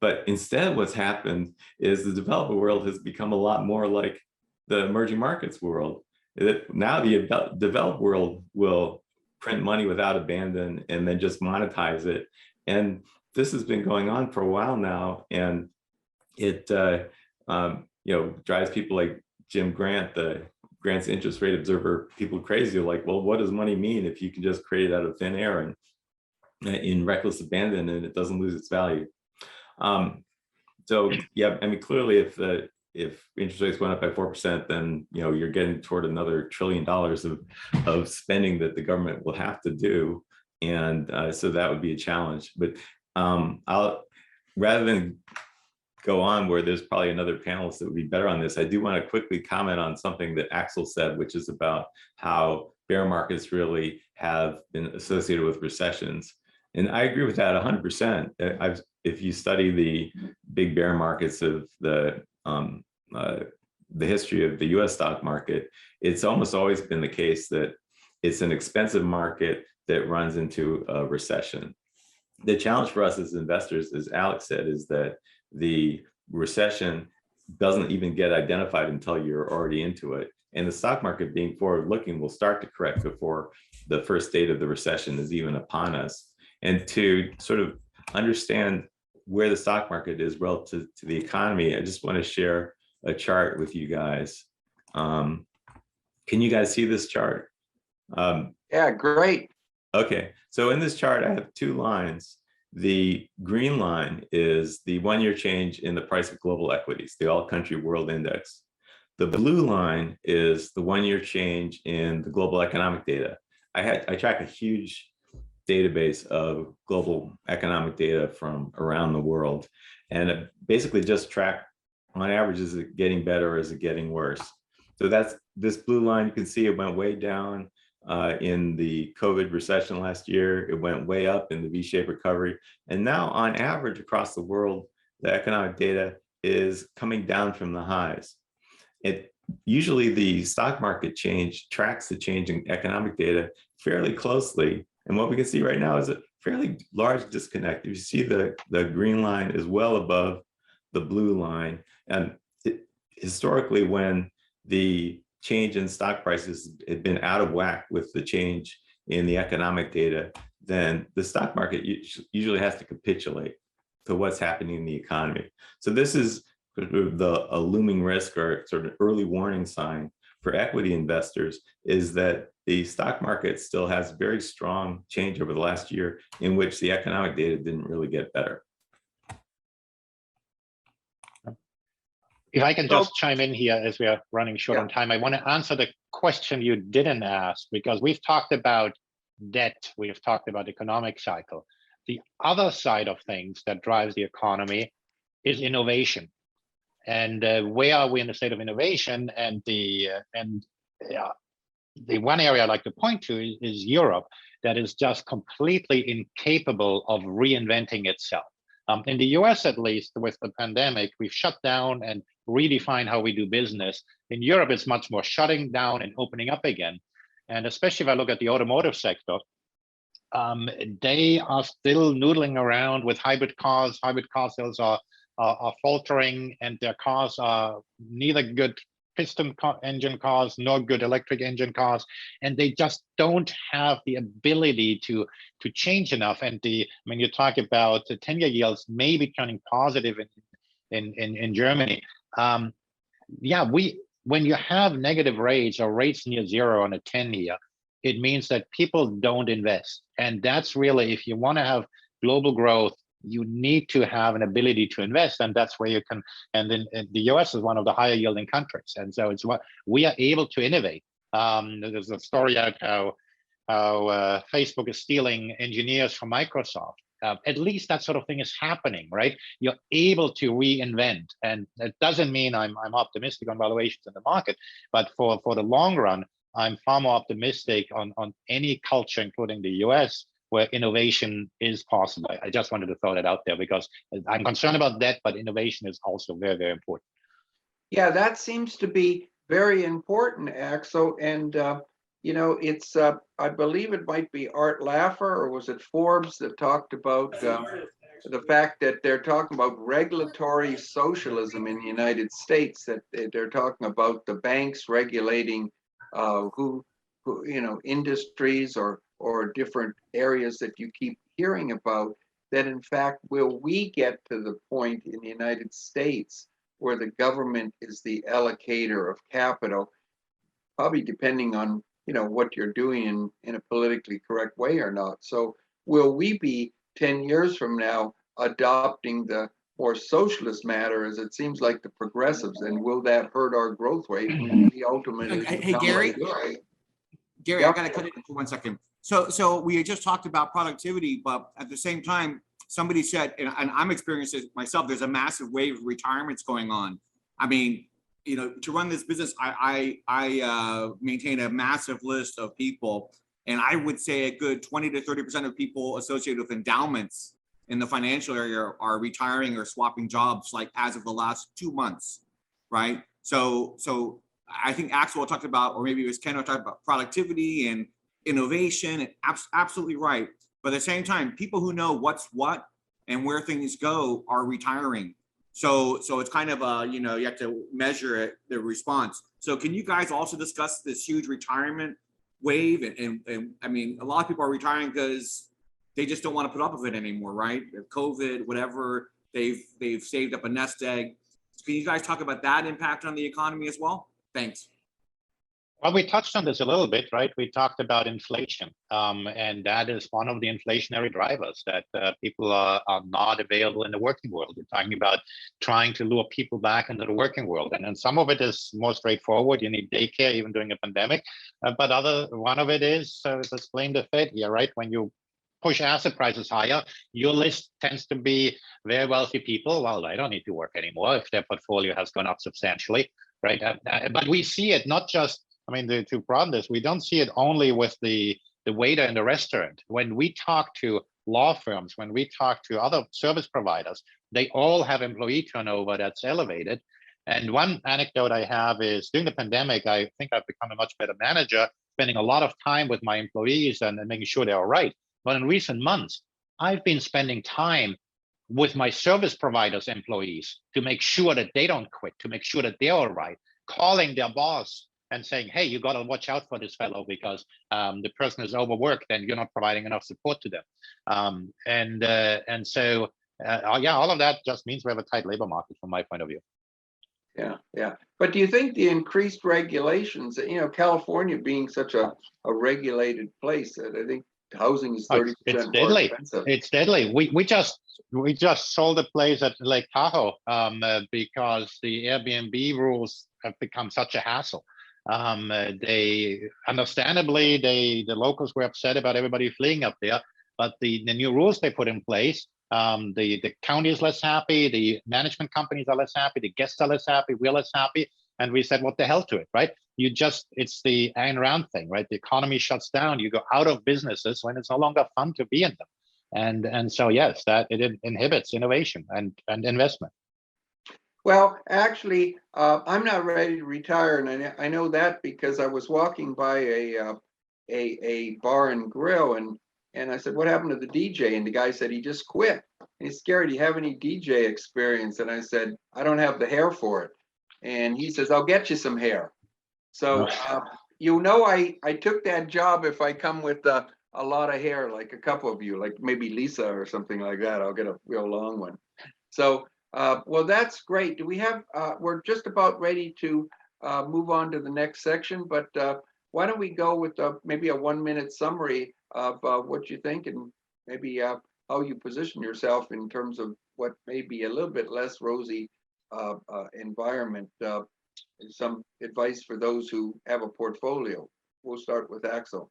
But instead, what's happened is the developed world has become a lot more like the emerging markets world. Now the developed world will print money without abandon and then just monetize it. And this has been going on for a while now, and it drives people like Jim Grant, the Grant's interest rate observer, people crazy. Like, well, what does money mean if you can just create it out of thin air and in reckless abandon and it doesn't lose its value? So yeah, I mean, clearly if interest rates went up by 4%, then you're getting toward another $1 trillion of spending that the government will have to do, and so that would be a challenge. But rather than go on where there's probably another panelist that would be better on this, I do want to quickly comment on something that Axel said, which is about how bear markets really have been associated with recessions. And I agree with that 100%. If you study the big bear markets of the history of the US stock market, it's almost always been the case that it's an expensive market that runs into a recession. The challenge for us as investors, as Alex said, is that the recession doesn't even get identified until you're already into it. And the stock market, being forward-looking, will start to correct before the first state of the recession is even upon us. And to sort of understand where the stock market is relative to the economy, I just want to share a chart with you guys. Can you guys see this chart? Yeah, great. Okay, so in this chart, I have 2 lines. The green line is the 1-year change in the price of global equities, the All Country World Index. The blue line is the 1-year change in the global economic data. I track a huge database of global economic data from around the world, and it basically just track, on average, is it getting better or is it getting worse? So that's this blue line. You can see it went way down in the COVID recession last year. It went way up in the V-shaped recovery. And now on average across the world, the economic data is coming down from the highs. usually the stock market change tracks the change in economic data fairly closely. And what we can see right now is a fairly large disconnect. You see the green line is well above the blue line. And historically, when the change in stock prices had been out of whack with the change in the economic data, then the stock market usually has to capitulate to what's happening in the economy. So this is a looming risk or sort of early warning sign for equity investors, is that the stock market still has very strong change over the last year in which the economic data didn't really get better. If I can just chime in here as we are running short on time, I want to answer the question you didn't ask, because we've talked about debt, we've talked about economic cycle. The other side of things that drives the economy is innovation. And where are we in the state of innovation? And the one area I like to point to is Europe, that is just completely incapable of reinventing itself. In the US, at least, with the pandemic, we've shut down and redefined how we do business. In Europe, it's much more shutting down and opening up again. And especially if I look at the automotive sector, they are still noodling around with hybrid cars. Hybrid car sales are faltering, and their cars are neither good piston engine cars nor good electric engine cars, and they just don't have the ability to change enough. And when you talk about the 10-year yields maybe turning positive in Germany, when you have negative rates or rates near zero on a 10-year, it means that people don't invest. And that's really, if you want to have global growth, you need to have an ability to invest, and that's where you can. And then the US is one of the higher yielding countries, and so it's what we are able to innovate. There's a story out how Facebook is stealing engineers from Microsoft. At least that sort of thing is happening, right? You're able to reinvent, and it doesn't mean I'm optimistic on valuations in the market, but for the long run, I'm far more optimistic on any culture, including the US, where innovation is possible. I just wanted to throw that out there because I'm concerned about that, but innovation is also very, very important. Yeah, that seems to be very important, Axel. And, it's, I believe it might be Art Laffer, or was it Forbes, that talked about the fact that they're talking about regulatory socialism in the United States, that they're talking about the banks regulating who industries or different areas that you keep hearing about, that in fact, will we get to the point in the United States where the government is the allocator of capital, probably depending on what you're doing in a politically correct way or not. So will we be 10 years from now adopting the more socialist matter, as it seems like the progressives, and will that hurt our growth rate when we ultimately Hey, Gary, I gotta cut it for 1 second. So we had just talked about productivity, but at the same time, somebody said, and I'm experiencing it myself, there's a massive wave of retirements going on. I mean, to run this business, I maintain a massive list of people, and I would say a good 20 to 30% of people associated with endowments in the financial area are retiring or swapping jobs, like as of the last 2 months, right? So I think Axel talked about, or maybe it was Ken talked about productivity and innovation, and absolutely right. But at the same time, people who know what's what and where things go are retiring. So it's kind of you have to measure it, the response. So can you guys also discuss this huge retirement wave? And I mean, a lot of people are retiring because they just don't want to put up with it anymore, right? COVID, whatever, they've saved up a nest egg. Can you guys talk about that impact on the economy as well? Thanks. Well, we touched on this a little bit, right? We talked about inflation, and that is one of the inflationary drivers, that people are not available in the working world. We're talking about trying to lure people back into the working world. And then some of it is more straightforward. You need daycare even during a pandemic. But one of it is, let's blame the Fed here, right? When you push asset prices higher, your list tends to be very wealthy people. Well, they don't need to work anymore if their portfolio has gone up substantially, right? But we see it not just, to broaden this, we don't see it only with the waiter in the restaurant. When we talk to law firms, when we talk to other service providers, they all have employee turnover that's elevated. And one anecdote I have is during the pandemic, I think I've become a much better manager, spending a lot of time with my employees and making sure they're all right. But in recent months, I've been spending time with my service providers' employees to make sure that they don't quit, to make sure that they're all right, calling their boss and saying, hey, you got to watch out for this fellow because the person is overworked and you're not providing enough support to them. And so, yeah, all of that just means we have a tight labor market from my point of view. Yeah, yeah. But do you think the increased regulations, California being such a regulated place, that I think housing is 30% It's more deadly. expensive? It's deadly. We just sold a place at Lake Tahoe because the Airbnb rules have become such a hassle. They understandably the locals were upset about everybody fleeing up there, but the new rules they put in place, the county is less happy, the management companies are less happy, the guests are less happy, we're less happy, and we said, what the hell to it, right? It's the Ayn Rand thing, right? The economy shuts down, you go out of businesses when it's no longer fun to be in them. And so, yes, that it inhibits innovation and investment. Well, actually, I'm not ready to retire, and I know that because I was walking by a bar and grill, and I said, what happened to the DJ? And the guy said he just quit. And he's scared. Do you have any DJ experience? And I said, I don't have the hair for it. And he says, I'll get you some hair. So, I took that job if I come with a lot of hair, like a couple of you, like maybe Lisa or something like that. I'll get a real long one. So, well, that's great. Do we have, we're just about ready to move on to the next section, but why don't we go with maybe a 1-minute summary of what you think and maybe how you position yourself in terms of what may be a little bit less rosy environment. Some advice for those who have a portfolio. We'll start with Axel.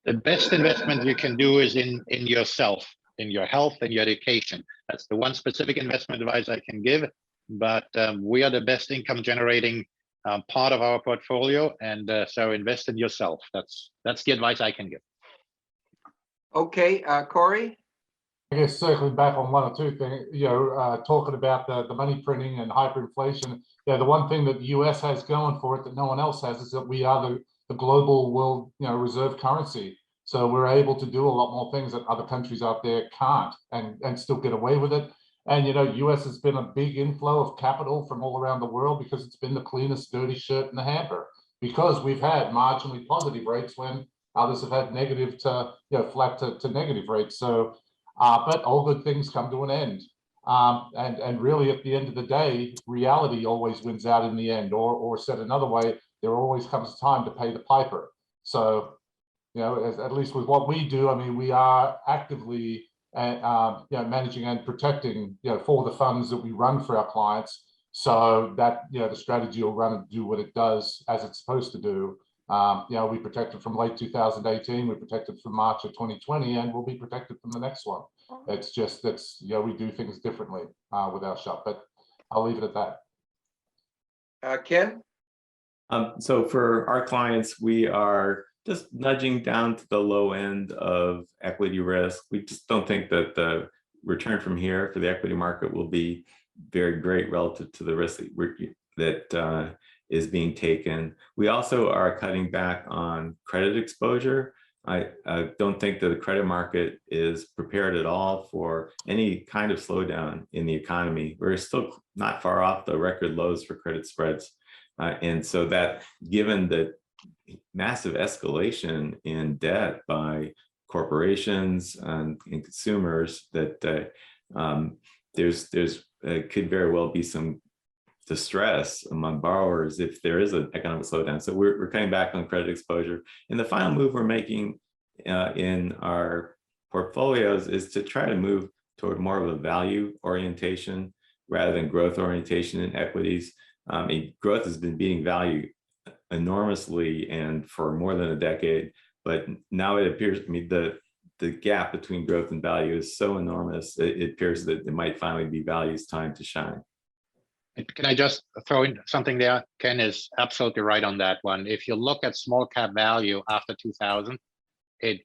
The best investment you can do is in yourself, in your health and your education. That's the one specific investment advice I can give, but we are the best income generating part of our portfolio, and so invest in yourself. That's the advice I can give. Okay, Cory? I guess circling back on one or two things, talking about the money printing and hyperinflation. Yeah, the one thing that the US has going for it that no one else has is that we are the global world, reserve currency. So we're able to do a lot more things that other countries out there can't, and still get away with it. And US has been a big inflow of capital from all around the world because it's been the cleanest dirty shirt in the hamper. Because we've had marginally positive rates when others have had negative to flat to negative rates. So. But all good things come to an end. And really, at the end of the day, reality always wins out in the end, or said another way, there always comes a time to pay the piper. So, at least with what we do, I mean, we are actively managing and protecting, for the funds that we run for our clients, so that, the strategy will run and do what it does as it's supposed to do. We protected from late 2018, we protected from March of 2020, and we'll be protected from the next one. It's just that's we do things differently with our shop, but I'll leave it at that. Ken? So for our clients, we are just nudging down to the low end of equity risk. We just don't think that the return from here for the equity market will be very great relative to the risk that is being taken. We also are cutting back on credit exposure. I don't think that the credit market is prepared at all for any kind of slowdown in the economy. We're still not far off the record lows for credit spreads. And so that, given the massive escalation in debt by corporations and consumers, that there's could very well be some distress among borrowers if there is an economic slowdown. So we're cutting back on credit exposure. And the final move we're making in our portfolios is to try to move toward more of a value orientation rather than growth orientation in equities. Growth has been beating value enormously and for more than a decade, but now it appears, the gap between growth and value is so enormous, it appears that it might finally be value's time to shine. Can I just throw in something there? Ken is absolutely right on that one. If you look at small cap value after 2000, it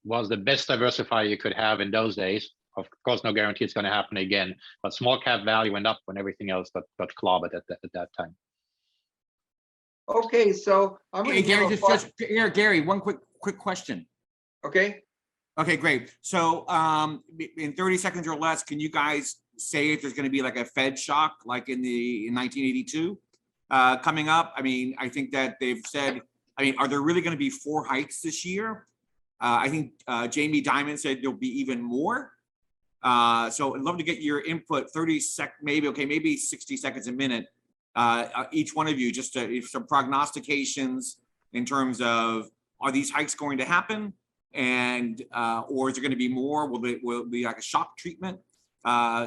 was the best diversifier you could have in those days. of course, no guarantee it's going to happen again. But small cap value went up when everything else got clobbered at that time. Okay, so I'm going Hey, to Gary, give just here, Gary, one quick question. okay. Okay, great. So in 30 seconds or less, can you guys say if there's going to be like a Fed shock like in 1982 coming up? I mean, I think that they've said, I mean, are there really going to be 4 hikes this year? I think Jamie Dimon said there'll be even more. So I'd love to get your input, 30 maybe 60 seconds a minute, each one of you, just some prognostications in terms of, are these hikes going to happen? And or is there going to be more? Will it be like a shock treatment? Go.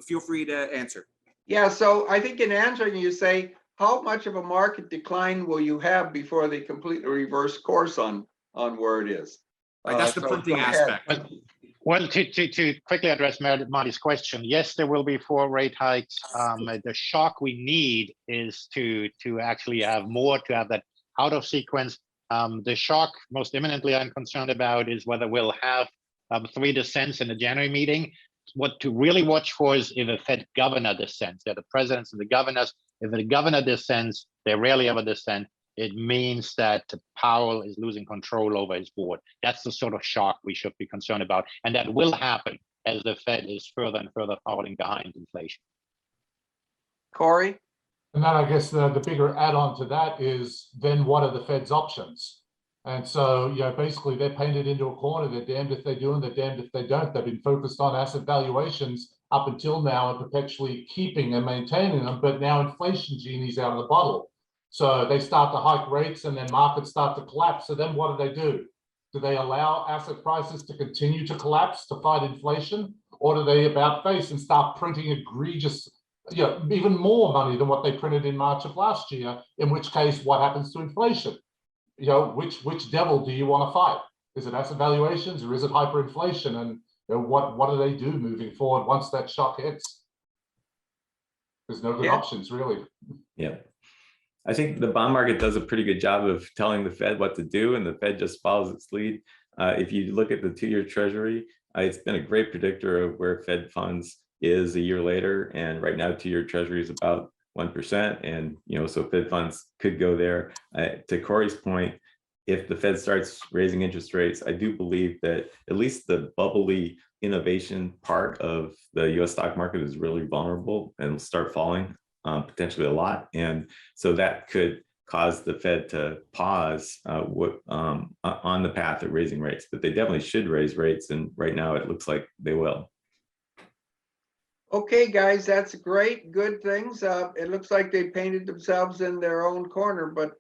Feel free to answer. Yeah, so I think in answering, you say, how much of a market decline will you have before they completely reverse course on where it is? Right, that's the So printing go ahead. aspect. Well, to quickly address Marty's question, yes, there will be 4 rate hikes. The shock we need is to actually have more, to have that out of sequence. The shock most imminently I'm concerned about is whether we'll have 3 dissents in the January meeting. What to really watch for is if a Fed governor dissents. They're the presidents and the governors. If the governor dissents, they rarely ever dissent. It means that Powell is losing control over his board. That's the sort of shock we should be concerned about. And that will happen as the Fed is further and further falling behind inflation. Cory? And then I guess the bigger add-on to that is then what are the Fed's options? And so, you know, basically they're painted into a corner. They're damned if they do and they're damned if they don't. They've been focused on asset valuations up until now and perpetually keeping and maintaining them. But now inflation genie's out of the bottle. So they start to hike rates and then markets start to collapse. So then what do? Do they allow asset prices to continue to collapse to fight inflation? Or do they about face and start printing egregious, you know, even more money than what they printed in March of last year, in which case what happens to inflation? You know, which devil do you want to fight? Is it asset valuations or is it hyperinflation? And you know, what do they do moving forward once that shock hits? There's no good options, really. Yeah. I think the bond market does a pretty good job of telling the Fed what to do, and the Fed just follows its lead. If you look at the 2-year Treasury, it's been a great predictor of where Fed funds is a year later, and right now 2-year Treasury is about 1%, and you know, so Fed funds could go there. To Cory's point, if the Fed starts raising interest rates, I do believe that at least the bubbly innovation part of the U.S. stock market is really vulnerable and will start falling. Potentially a lot, and so that could cause the Fed to pause on the path of raising rates. But they definitely should raise rates, and right now it looks like they will. Okay, guys, that's great. Good things. It looks like they painted themselves in their own corner, but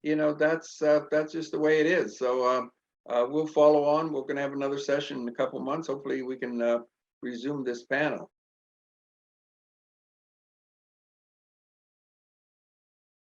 you know, that's just the way it is. So we'll follow on. We're going to have another session in a couple months. Hopefully, we can resume this panel.